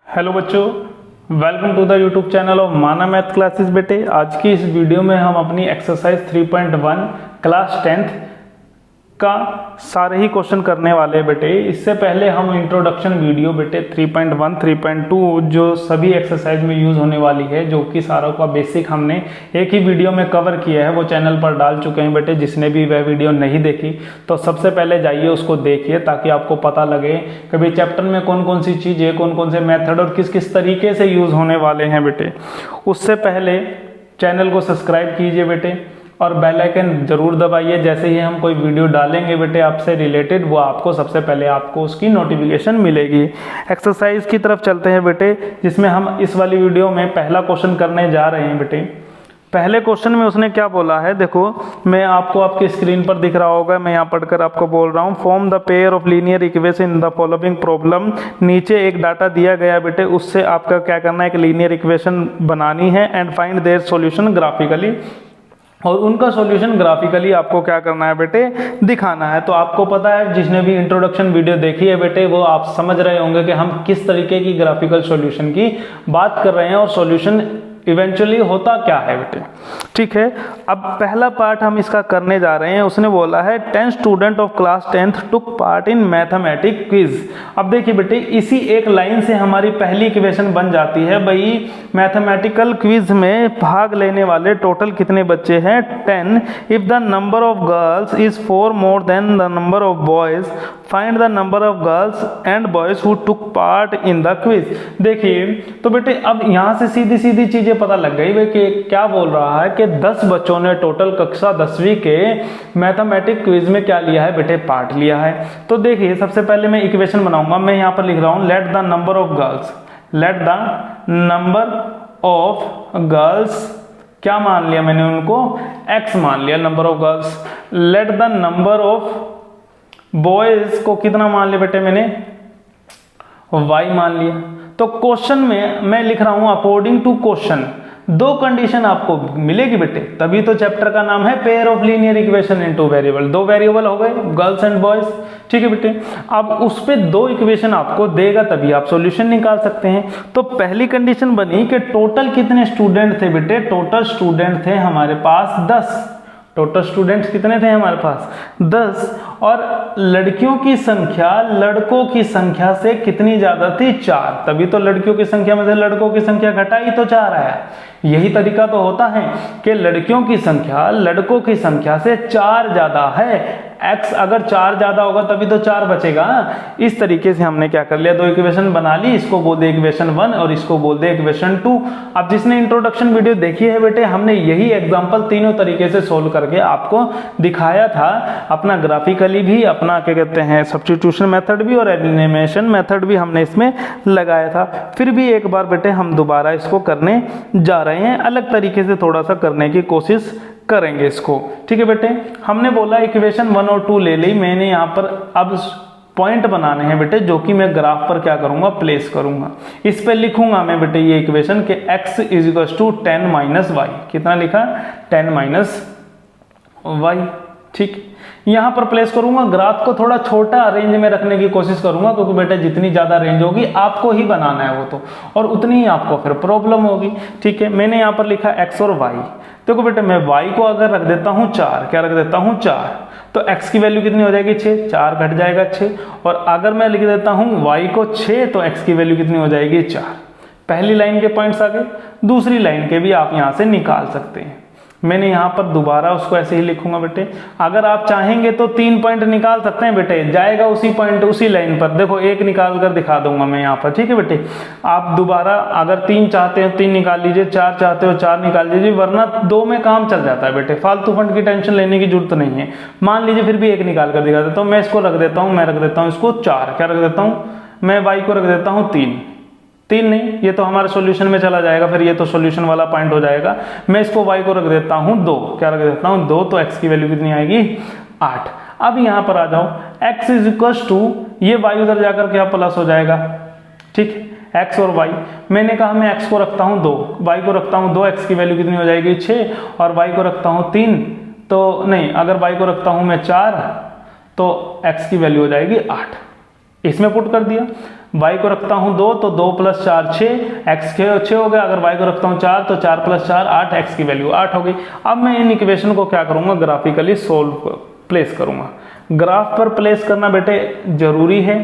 Hello बच्चों, welcome to the YouTube channel of Mana math classes. बेटे आज की इस वीडियो में हम अपनी एक्सरसाइज 3.1 क्लास 10th का सारे ही क्वेश्चन करने वाले हैं। बेटे इससे पहले हम इंट्रोडक्शन वीडियो बेटे 3.1 3.2 जो सभी एक्सरसाइज में यूज होने वाली है, जो कि सारों का बेसिक हमने एक ही वीडियो में कवर किया है, वो चैनल पर डाल चुके हैं। बेटे जिसने भी वह वीडियो नहीं देखी तो सबसे पहले जाइए उसको देखिए, ताकि आपको पता लगे कि भाई चैप्टर में कौन कौन सी चीज़ें, कौन कौन से मेथड और किस किस तरीके से यूज होने वाले हैं। बेटे उससे पहले चैनल को सब्सक्राइब कीजिए बेटे, और बेल आइकन जरूर दबाइए। जैसे ही हम कोई वीडियो डालेंगे बेटे आपसे रिलेटेड, वो आपको सबसे पहले आपको उसकी नोटिफिकेशन मिलेगी। एक्सरसाइज की तरफ चलते हैं बेटे, जिसमें हम इस वाली वीडियो में पहला क्वेश्चन करने जा रहे हैं। बेटे पहले क्वेश्चन में उसने क्या बोला है, देखो मैं आपको आपकी स्क्रीन पर दिख रहा होगा, मैं यहाँ पढ़कर आपको बोल रहा हूँ। Form the pair of linear equation in the following problem. नीचे एक डाटा दिया गया बेटे, उससे आपका क्या करना है, एक लीनियर इक्वेशन बनानी है and find their solution graphically, और उनका सॉल्यूशन ग्राफिकली आपको क्या करना है बेटे, दिखाना है। तो आपको पता है, जिसने भी इंट्रोडक्शन वीडियो देखी है बेटे, वो आप समझ रहे होंगे कि हम किस तरीके की ग्राफिकल सॉल्यूशन की बात कर रहे हैं और सॉल्यूशन इवेंचुअली होता क्या है बेटे। ठीक है, अब पहला पार्ट हम इसका करने जा रहे हैं। उसने बोला है 10 student of class 10th took part in mathematic quiz. अब देखिए बेटे, इसी एक लाइन से हमारी पहली इक्वेशन बन जाती है। भाई मैथमेटिकल क्विज में भाग लेने वाले टोटल कितने बच्चे हैं, 10। If the number of girls is 4 more than the number of boys, find the number of girls and boys who took part in the quiz. देखिए तो बेटे अब यहाँ से सीधी सीधी चीजें पता लग गई भाई कि क्या बोल रहा है कि 10 बच्चों ने टोटल कक्षा 10वीं के मैथमेटिक क्विज में क्या लिया है बेटे, पार्ट लिया है। तो देखिए सबसे पहले मैं इक्वेशन बनाऊंगा। मैं यहाँ पर लिख रहा हूं let the number of girls, let the number of girls, क्या मान लिया मैंने उनको, x मान लिया number of girls. Let the number of boys को कितना मान लिया बेटे मैंने, y मान लिया। तो क्वेश्चन में मैं लिख रहा हूं अकॉर्डिंग टू क्वेश्चन, दो कंडीशन आपको मिलेगी बेटे, तभी तो चैप्टर का नाम है pair of linear equation in two variable. दो वेरिएबल हो गए गर्ल्स एंड बॉयज, ठीक है बेटे। अब उस पे दो इक्वेशन आपको देगा, तभी आप सॉल्यूशन निकाल सकते हैं। तो पहली कंडीशन बनी कि टोटल कितने स्टूडेंट थे बेटे, टोटल स्टूडेंट थे हमारे पास 10। टोटल स्टूडेंट्स कितने थे हमारे पास, 10। और लड़कियों की संख्या लड़कों की संख्या से कितनी ज्यादा थी, 4। तभी तो लड़कियों की संख्या में से लड़कों की संख्या घटाई तो 4 आया। यही तरीका तो होता है कि लड़कियों की संख्या लड़कों की संख्या से 4 ज्यादा है। x अगर 4 ज्यादा होगा तभी तो 4 बचेगा। इस तरीके से हमने क्या कर लिया, दो इक्वेशन बना ली, इसको बोल दे इक्वेशन 1 और इसको बोल दे इक्वेशन 2। अब जिसने इंट्रोडक्शन वीडियो देखी है बेटे, हमने यही एग्जांपल तीनों तरीके से सोल्व करके आपको दिखाया था, अपना ग्राफिकली भी, अपना क्या कहते हैं सब्स्टिट्यूशन मेथड भी और एलिमिनेशन मेथड भी हमने इसमें लगाया था। फिर भी एक बार बेटे हम दोबारा इसको करने जा रहे हैं, अलग तरीके से थोड़ा सा करने की कोशिश करेंगे इसको। ठीक है बेटे, हमने बोला इक्वेशन 1 और 2 ले ली। मैंने यहाँ पर अब पॉइंट बनाने हैं बेटे, जो कि मैं ग्राफ पर क्या करूंगा, प्लेस करूंगा। इस पे लिखूंगा मैं बेटे ये इक्वेशन के x = 10 - y। कितना लिखा, 10 - y। ठीक, यहां पर प्लेस करूंगा। ग्राफ को थोड़ा छोटा रेंज में रखने की कोशिश करूंगा, क्योंकि बेटे जितनी ज्यादा रेंज होगी आपको ही बनाना है वो तो, और उतनी ही आपको फिर प्रॉब्लम होगी। ठीक है, मैंने यहां पर लिखा x और y। देखो बेटे मैं y को अगर रख देता हूं 4, क्या रख देता हूं 4, तो x की वैल्यू कितनी हो जाएगी, 6, 4 घट जाएगा 6। और अगर मैं लिख देता हूं y को 6, तो x की वैल्यू कितनी हो जाएगी, 4। पहली लाइन के पॉइंट्स आ गए, दूसरी लाइन के भी आप यहां से निकाल सकते हैं। मैंने यहाँ पर दोबारा उसको ऐसे ही लिखूंगा बेटे। अगर आप चाहेंगे तो 3 पॉइंट निकाल सकते हैं बेटे, जाएगा उसी पॉइंट उसी लाइन पर। देखो एक निकाल कर दिखा दूंगा मैं यहाँ पर, ठीक है बेटे। आप दोबारा अगर 3 चाहते हो 3 निकाल लीजिए, 4 चाहते हो 4 निकाल लीजिए, वरना 2 में काम चल जाता है बेटे। फालतू फंड की टेंशन लेने की जरूरत नहीं है। मान लीजिए फिर भी एक निकाल कर दिखा देता हूँ। मैं इसको रख देता हूँ, मैं रख देता हूँ इसको 4, क्या रख देता हूँ मैं, y को रख देता हूँ 3 नहीं, ये तो हमारे सॉल्यूशन में चला जाएगा, फिर ये तो सॉल्यूशन वाला पॉइंट हो जाएगा। मैं इसको y को रख देता हूं 2, क्या रख देता हूं 2, तो x की वैल्यू कितनी आएगी, 8। अब यहां पर आ जाओ, x = ये y उधर जाकर क्या प्लस हो जाएगा। ठीक, x और y, मैंने कहा मैं x को रखता हूं 2, y को रखता हूं 2, x की वैल्यू कितनी हो जाएगी 6, और y को रखता हूं 3, तो नहीं, अगर y को रखता हूं मैं 4, तो x की वैल्यू हो जाएगी 8। इसमें पुट कर दिया। y को रखता हूँ 2 तो 2 + 4 6, x के 6 हो गया। अगर y को रखता हूँ 4 तो 4 + 4 8, x की वैल्यू 8 हो गई। अब मैं इन इक्वेशन को क्या करूँगा, ग्राफिकली प्लेस करूँगा। ग्राफ पर प्लेस करना बेटे जरूरी है,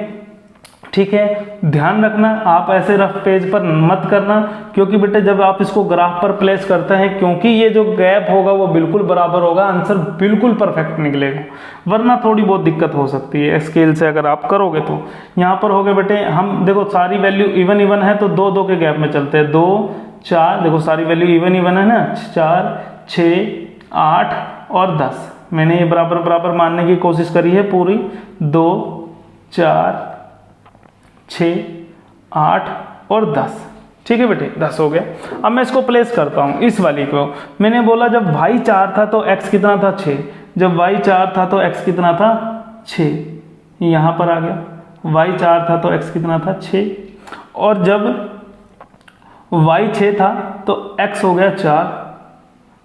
ठीक है। ध्यान रखना आप ऐसे रफ पेज पर मत करना, क्योंकि बेटे जब आप इसको ग्राफ पर प्लेस करते हैं, क्योंकि ये जो गैप होगा वो बिल्कुल बराबर होगा, आंसर बिल्कुल परफेक्ट निकलेगा, वरना थोड़ी बहुत दिक्कत हो सकती है स्केल से अगर आप करोगे तो। यहाँ पर हो गए बेटे, हम देखो सारी वैल्यू इवन इवन है तो 2 2 के गैप में चलते हैं। 2 4, देखो सारी वैल्यू इवन इवन है ना, 4 6 8 और 10। मैंने ये बराबर बराबर मानने की कोशिश करी है पूरी। 2 4 6 8 और 10, ठीक है बेटे, 10 हो गया। अब मैं इसको प्लेस करता हूँ इस वाली को। मैंने बोला जब y 4 था तो x कितना था 6, जब y 4 था तो x कितना था 6, यहाँ पर आ गया। y 4 था तो x कितना था 6, और जब y 6 था तो x हो गया 4,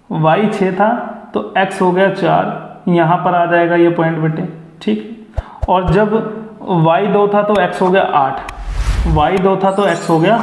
y 6 था तो x हो गया 4, यहाँ पर आ जाएगा ये पॉइंट बेटे, ठीक। और जब y 2 था तो x हो गया 8, y 2 था तो x हो गया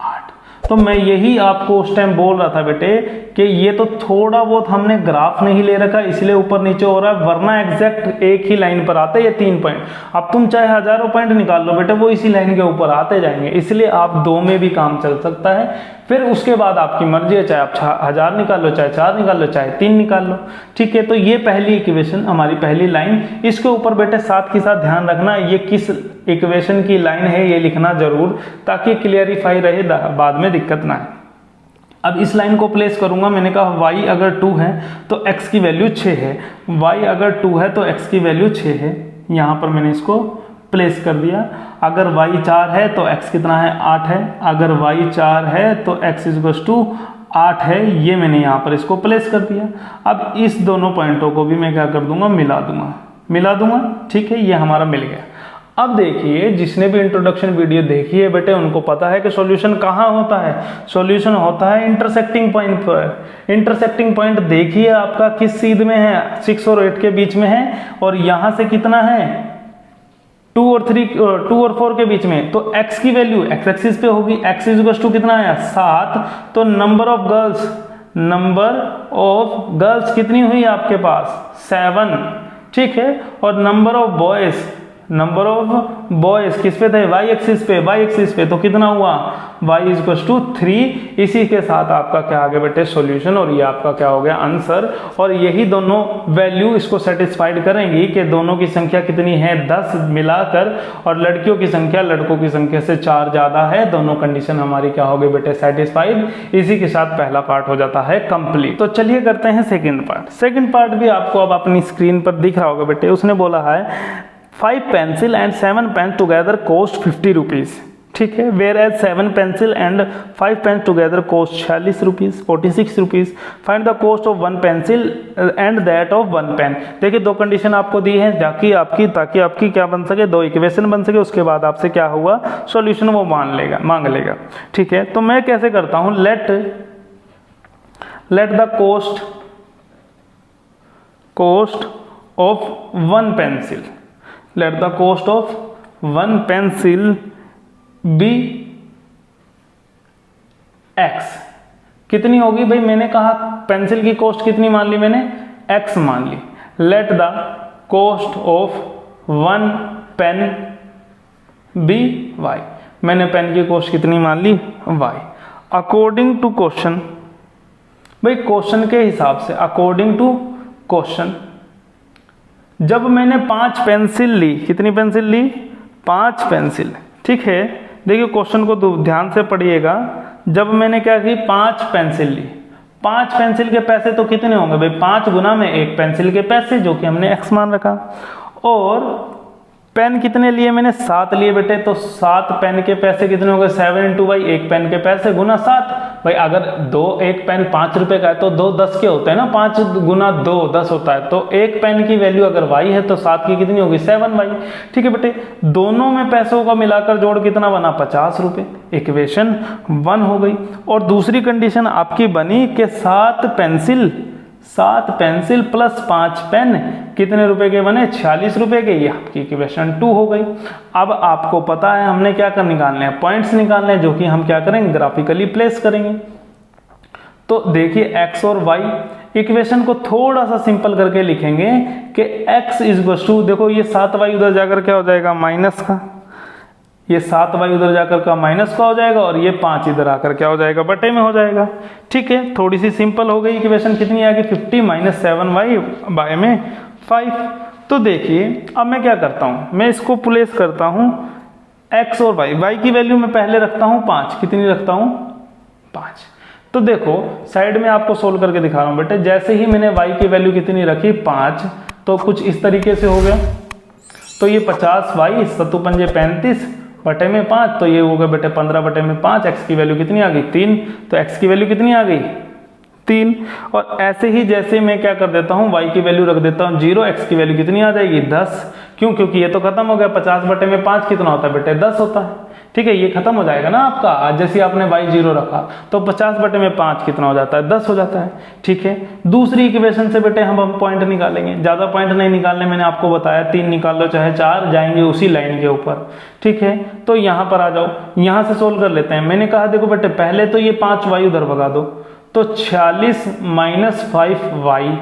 8। तो मैं यही आपको उस टाइम बोल रहा था बेटे कि ये तो थोड़ा बहुत हमने ग्राफ नहीं ले रखा इसलिए ऊपर नीचे हो रहा है, वरना एग्जैक्ट एक ही लाइन पर आते ये 3 पॉइंट। अब तुम चाहे हजारों पॉइंट निकाल लो बेटे, वो इसी लाइन के ऊपर आते जाएंगे, इसलिए आप 2 में भी काम चल सकता है। फिर उसके बाद आपकी मर्जी है, चाहे आप 1000 निकाल लो, चाहे 4 निकाल लो, चाहे 3 निकाल लो, ठीक है। तो ये पहली इक्वेशन हमारी पहली लाइन। इसके ऊपर बेटे साथ के साथ ध्यान रखना ये किस इक्वेशन की लाइन है ये लिखना जरूर, ताकि क्लियरिफाई रहे, बाद में दिक्कत ना है। अब इस लाइन को प्लेस करूंगा। मैंने कहा y अगर 2 है तो x की वैल्यू 6 है, y अगर 2 है तो x की वैल्यू 6 है, यहाँ पर मैंने इसको प्लेस कर दिया। अगर y 4 है तो x कितना है 8 है, अगर y 4 है तो x = 8 है, ये मैंने यहाँ पर इसको प्लेस कर दिया। अब इस दोनों पॉइंटों को भी मैं क्या कर दूंगा, मिला दूंगा, ठीक है, ये हमारा मिल गया। अब देखिए जिसने भी इंट्रोडक्शन वीडियो देखी है बेटे उनको पता है कि सॉल्यूशन कहाँ होता है। सॉल्यूशन होता है इंटरसेक्टिंग पॉइंट पर। इंटरसेक्टिंग पॉइंट देखिए आपका किस सीध में है, 6 और 8 के बीच में है, और यहाँ से कितना है 2 और 4 के बीच में। तो x की वैल्यू x एक्सिस पे होगी, x = कितना है 7, तो नंबर ऑफ गर्ल्स कितनी हुई आपके पास 7, ठीक है। और नंबर ऑफ बॉयज किस पे थे, y एक्सिस पे, तो कितना हुआ y = 3। इसी के साथ आपका क्या आ गया बेटे सॉल्यूशन, और ये आपका क्या हो गया आंसर। और यही दोनों वैल्यू इसको सेटिस्फाइड करेंगी कि दोनों की संख्या कितनी है 10 मिलाकर, और लड़कियों की संख्या लड़कों की संख्या से 4 ज्यादा है। दोनों कंडीशन हमारी क्या हो गई बेटे सेटिस्फाइड। इसी के साथ पहला पार्ट हो जाता है कंप्लीट। तो चलिए करते हैं सेकंड पार्ट भी आपको अब अपनी स्क्रीन पर दिख रहा होगा बेटे। उसने बोला है 5 pencil and 7 pen together cost 50 rupees, ठीक है। Whereas 7 pencil and 5 pen together cost 46 rupees, 46 rupees. Find the cost of 1 pencil and that of 1 pen. देखिए 2 कंडीशन आपको दी है ताकि आपकी क्या बन सके, 2 इक्वेशन बन सके। उसके बाद आपसे क्या हुआ सॉल्यूशन वो मांग लेगा, ठीक है। तो मैं कैसे करता हूं, let the cost of 1 pencil, let the cost of 1 pencil be x। कितनी होगी भाई, मैंने कहा पेंसिल की कॉस्ट कितनी मान ली मैंने, x मान ली। let the cost of 1 pen be y, मैंने पेन की कॉस्ट कितनी मान ली y। अकॉर्डिंग टू क्वेश्चन, भाई क्वेश्चन के हिसाब से, अकॉर्डिंग टू क्वेश्चन, जब मैंने 5 पेंसिल ली, कितनी पेंसिल ली 5 पेंसिल, ठीक है। देखिए क्वेश्चन को ध्यान से पढ़िएगा। जब मैंने क्या की 5 पेंसिल ली, 5 पेंसिल के पैसे तो कितने होंगे भाई 5 गुना में 1 पेंसिल के पैसे, जो कि हमने x मान रखा। और पेन कितने लिए मैंने 7 लिए बेटे, तो 7 पेन के पैसे कितने हो गए 7 × 1 पेन के पैसे गुना 7। भाई अगर 1 पेन 5 रुपए का है तो 2 10 के होते हैं ना, 5 गुना 2 10 होता है। तो 1 पेन की वैल्यू अगर y है तो 7 की कितनी होगी 7y, ठीक है बेटे। दोनों में पैसों का मिलाकर जोड़ कितना बना 50 रुपए, इक्वेशन 1 हो गई। और दूसरी कंडीशन आपकी बनी कि 7 7 पेंसिल प्लस 5 पेन कितने रुपए के बने? 46 रुपए के। ये आपकी इक्वेशन 2 हो गई। अब आपको पता है हमने क्या कर निकालने हैं, पॉइंट्स निकालने हैं, जो कि हम क्या करेंगे, ग्राफिकली प्लेस करेंगे। तो देखिए x और y, इक्वेशन को थोड़ा सा सिंपल करके लिखेंगे कि x इज टू, देखो ये 7y उधर जाकर क्या हो जाएगा, माइनस का, ये 7y उधर जाकर का माइनस का हो जाएगा, और ये 5 इधर आकर क्या हो जाएगा, बटे में हो जाएगा। ठीक है, थोड़ी सी सिंपल हो गई इक्वेशन। कितनी आ गई, 50 माइनस 7y बाय में 5। तो देखिए अब मैं क्या करता हूँ, मैं इसको प्लेस करता हूँ x और y की वैल्यू मैं पहले रखता हूँ 5। कितनी रखता हूँ, 5। तो देखो साइड में आपको सोल्व करके दिखा रहा हूँ बेटे। जैसे ही मैंने y की वैल्यू कितनी रखी, 5, तो कुछ इस तरीके से हो गया। तो ये 50y 7 पंजे 35 बटे में 5, तो ये हो गया बेटे 15 बटे में 5। x की वैल्यू कितनी आ गई, 3। तो x की वैल्यू कितनी आ गई, 3। और ऐसे ही जैसे मैं क्या कर देता हूँ, y की वैल्यू रख देता हूँ 0, x की वैल्यू कितनी आ जाएगी, 10। क्यों, क्योंकि ये तो खत्म हो गया। 50 बटे में 5 कितना होता है बेटे, 10 होता है। ठीक है, ये खत्म हो जाएगा ना आपका। आज जैसे आपने y 0 रखा तो 50 बटे में 5 कितना हो जाता है, 10 हो जाता है। ठीक है, दूसरी इक्वेशन से बेटे हम पॉइंट निकालेंगे। ज़्यादा पॉइंट नहीं निकालने, मैंने आपको बताया 3 निकाल लो चाहे 4, जाएंगे उसी लाइन के ऊपर। ठीक है, तो यहाँ पर आ जाओ, यहाँ से सोल्व कर लेते हैं। मैंने कहा देखो बेटे पहले तो ये 5y उधर भगा दो, तो 46 माइनस 5y।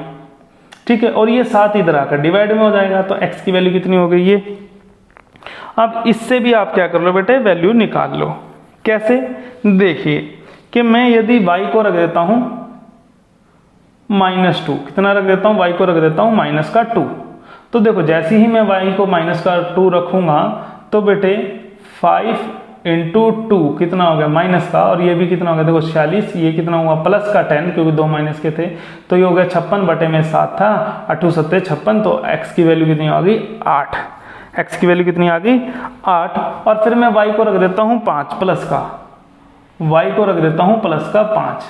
ठीक है, और ये 7 इधर आकर डिवाइड में हो जाएगा, तो x की वैल्यू कितनी हो गई, ये। अब इससे भी आप क्या कर लो बेटे, वैल्यू निकाल लो। कैसे, देखिए कि मैं यदि y को रख देता हूं -2, कितना रख देता हूं, y को रख देता हूं -2। तो देखो जैसे ही मैं y को -2 रखूंगा तो बेटे 5 इंटू 2 कितना हो गया, माइनस का, और ये भी कितना हो गया, देखो 46, ये कितना हुआ प्लस का 10, क्योंकि 2 माइनस के थे, तो ये हो गया 56 बटे में 7 था, 8 7 56। तो x की वैल्यू कितनी आ गई, 8। x की वैल्यू कितनी आ गई, 8। और फिर मैं y को रख देता हूँ 5 प्लस का, y को रख देता हूँ प्लस का 5।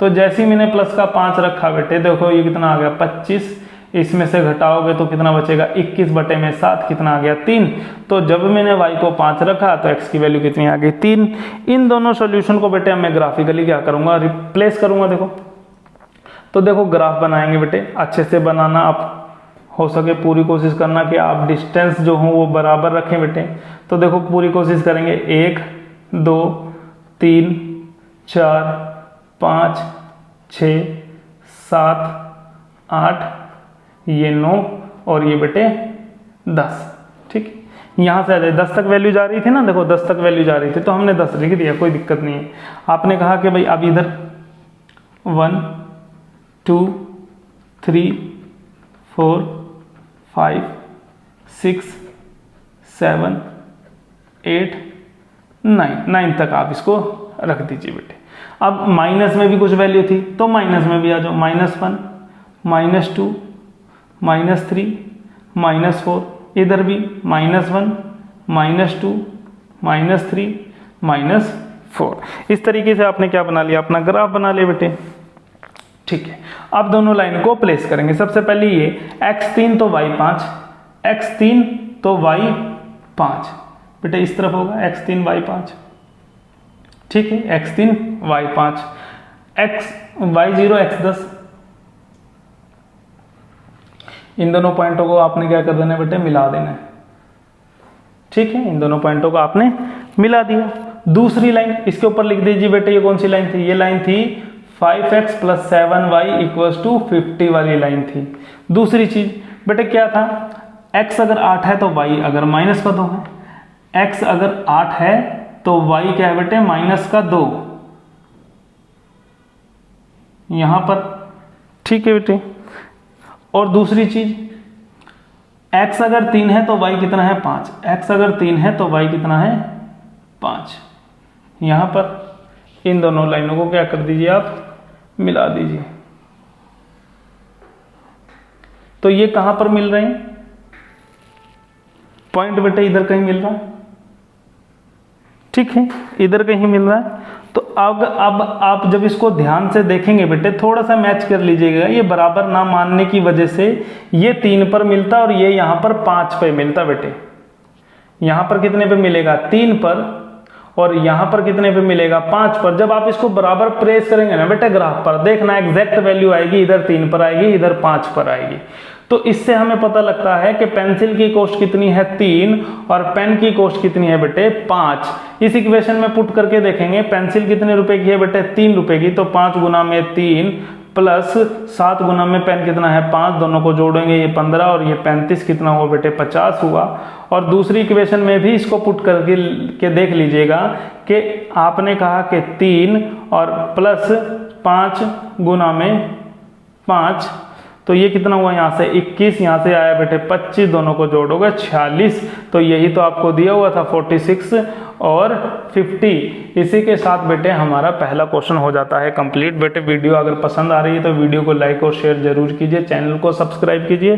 तो जैसे ही मैंने प्लस का 5 रखा बेटे, देखो ये कितना आ गया, 25। इसमें से घटाओगे तो कितना बचेगा, 21 बटे में 7, कितना आ गया, 3। तो जब मैंने y को 5 रखा तो x की वैल्यू कितनी आ गई, 3। इन दोनों सॉल्यूशन को बेटे मैं ग्राफिकली क्या करूंगा, रिप्लेस करूंगा। देखो तो देखो ग्राफ बनाएंगे बेटे, अच्छे से बनाना, आप हो सके पूरी कोशिश करना कि आप डिस्टेंस जो हो वो बराबर रखें बेटे। तो देखो पूरी कोशिश करेंगे, 1 2 3 4 5 6 7 8, ये 9, और ये बेटे 10। ठीक, यहाँ से आ जाए, 10 तक वैल्यू जा रही थी ना, देखो 10 तक वैल्यू जा रही थी, तो हमने 10 लिख दिया, कोई दिक्कत नहीं है। आपने कहा कि भाई अब इधर 1 2 3 4 5 6 7 8 9 तक आप इसको रख दीजिए बेटे। अब माइनस में भी कुछ वैल्यू थी, तो माइनस में भी आ जाओ, -1 -2 -3 -4, इधर भी -1 -2 -3 -4। इस तरीके से आपने क्या बना लिया, अपना ग्राफ बना लिया बेटे। ठीक है, अब दोनों लाइन को प्लेस करेंगे। सबसे पहले ये x3 तो y5, x3 तो y5 बेटे, इस तरफ होगा x3 y5। ठीक है, x3 y5, y0 x10। इन दोनों पॉइंटों को आपने क्या कर देना है बेटे, मिला देना है। ठीक है, इन दोनों पॉइंटों को आपने मिला दिया। दूसरी लाइन इसके ऊपर लिख दीजिए बेटे, ये कौन सी लाइन थी, ये लाइन थी 5x + 7y = 50 वाली लाइन थी। दूसरी चीज बेटे क्या था, x अगर 8 है तो y अगर -2 है, x अगर 8 है तो y क्या है बेटे, -2 यहां पर। ठीक है बेटे, और दूसरी चीज x अगर 3 है तो y कितना है, 5। x अगर 3 है तो y कितना है, 5। यहां पर इन दोनों लाइनों को क्या कर दीजिए, आप मिला दीजिए। तो ये कहां पर मिल रहे हैं, पॉइंट बेटे इधर कहीं मिल रहा है। ठीक है, इधर कहीं मिल रहा है। तो अब आप जब इसको ध्यान से देखेंगे बेटे, थोड़ा सा मैच कर लीजिएगा। ये बराबर ना मानने की वजह से ये 3 पर मिलता और ये यहां पर 5 पे मिलता बेटे। यहां पर कितने पे मिलेगा, 3 पर, और यहाँ पर कितने पे मिलेगा 5 पर। जब आप इसको बराबर प्रेस करेंगे ना बेटा ग्राफ पर, देखना एग्जैक्ट वैल्यू आएगी, इधर 3 पर आएगी, इधर 5 पर आएगी। तो इससे हमें पता लगता है कि पेंसिल की कॉस्ट कितनी है 3 और पेन की कॉस्ट कितनी है बेटे 5। इस इक्वेशन में पुट करके देखेंगे पेंसिल कितने रुपए की है बेटे 3 रुपए की, तो 5 गुना में 3 प्लस 7 गुना में पेन कितना है 5, दोनों को जोड़ेंगे ये 15 और ये 35 कितना हुआ बेटे 50 हुआ। और दूसरी इक्वेशन में भी इसको पुट करके देख लीजिएगा कि आपने कहा कि 3 और प्लस 5 गुना में 5, तो ये कितना हुआ यहाँ से 21, यहाँ से आया बेटे 25, दोनों को जोड़ोगे 46। तो यही तो आपको दिया हुआ था 46 और 50। इसी के साथ बेटे हमारा पहला क्वेश्चन हो जाता है कंप्लीट। बेटे वीडियो अगर पसंद आ रही है तो वीडियो को लाइक और शेयर जरूर कीजिए, चैनल को सब्सक्राइब कीजिए,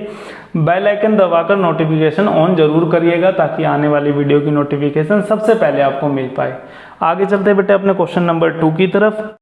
बेल आइकन दबाकर नोटिफिकेशन ऑन जरूर करिएगा ताकि आने वाली वीडियो की नोटिफिकेशन सबसे पहले आपको मिल पाए। आगे चलते बेटे अपने क्वेश्चन नंबर 2 की तरफ।